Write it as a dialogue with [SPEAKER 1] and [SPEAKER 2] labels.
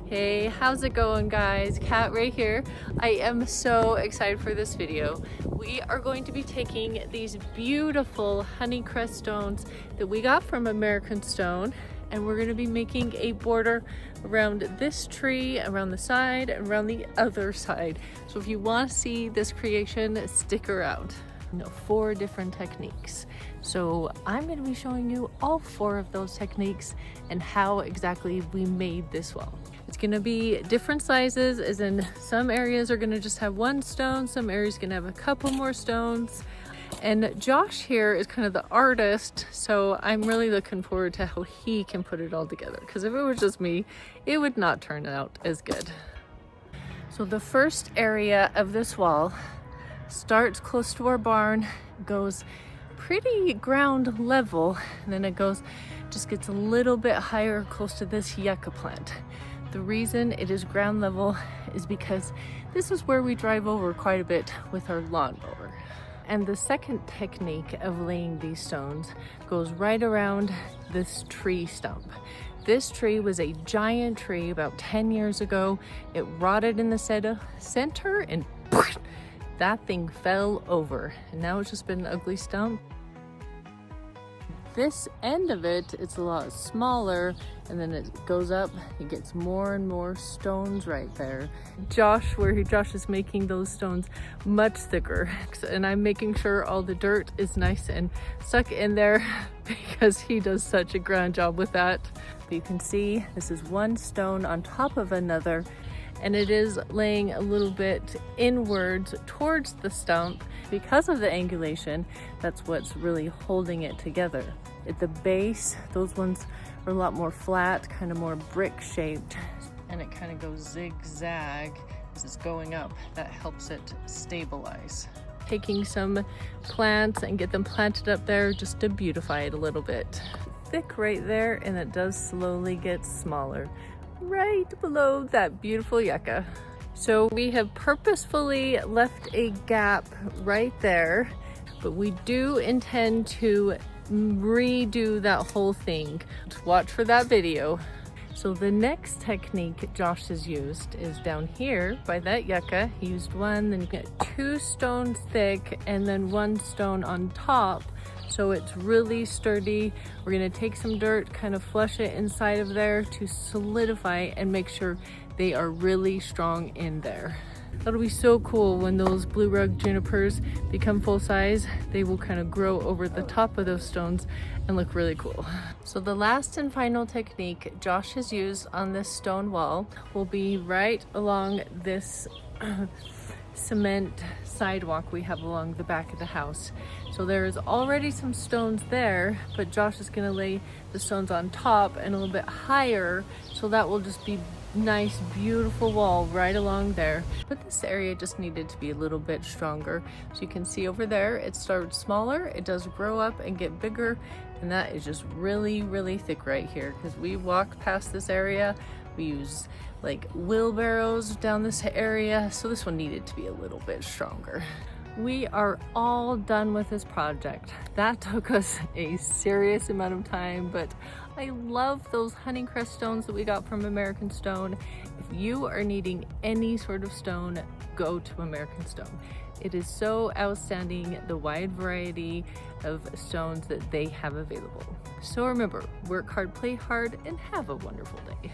[SPEAKER 1] Hey, how's it going, guys? Kat right here. I am so excited for this video. We are going to be taking these beautiful honey crest stones that we got from American Stone, and we're going to be making a border around this tree, around the side, and around the other side. So if you want to see this creation, stick around. 4 different techniques. So I'm going to be showing you all 4 of those techniques and how exactly we made this wall. It's going to be different sizes, as in some areas are going to just have 1 stone, some areas going to have a couple more stones. And Josh here is kind of the artist, so I'm really looking forward to how he can put it all together, because if it was just me, it would not turn out as good. So the first area of this wall starts close to our barn, goes pretty ground level, and then it just gets a little bit higher close to this yucca plant. The reason it is ground level is because this is where we drive over quite a bit with our lawnmower. And the second technique of laying these stones goes right around this tree stump. This tree was a giant tree about 10 years ago. It rotted in the center and that thing fell over, and now it's just been an ugly stump. This end of it, it's a lot smaller, and then it goes up, it gets more and more stones right there. Josh is making those stones much thicker, and I'm making sure all the dirt is nice and stuck in there because he does such a grand job with that. But you can see this is 1 stone on top of another, and it is laying a little bit inwards towards the stump. Because of the angulation, that's what's really holding it together. At the base, those ones are a lot more flat, kind of more brick shaped, and it kind of goes zigzag as it's going up. That helps it stabilize. Taking some plants and get them planted up there just to beautify it a little bit. Thick right there, and it does slowly get smaller right below that beautiful yucca. So we have purposefully left a gap right there, but we do intend to redo that whole thing. Watch for that video. So the next technique Josh has used is down here by that yucca. He used 1, then you get 2 stones thick, and then 1 stone on top. So it's really sturdy. We're gonna take some dirt, kind of flush it inside of there to solidify and make sure they are really strong in there. That'll be so cool when those blue rug junipers become full size. They will kind of grow over the top of those stones and look really cool. So the last and final technique Josh has used on this stone wall will be right along this cement sidewalk we have along the back of the house. So there is already some stones there, but Josh is going to lay the stones on top and a little bit higher, so that will just be nice, beautiful wall right along there. But this area just needed to be a little bit stronger. So you can see over there, it started smaller, it does grow up and get bigger, and that is just really, really thick right here, because we walk past this area. We use like wheelbarrows down this area, so this one needed to be a little bit stronger. We are all done with this project. That took us a serious amount of time, but I love those honey crest stones that we got from American Stone. If you are needing any sort of stone, go to American Stone. It is so outstanding, the wide variety of stones that they have available. So remember, work hard, play hard, and have a wonderful day.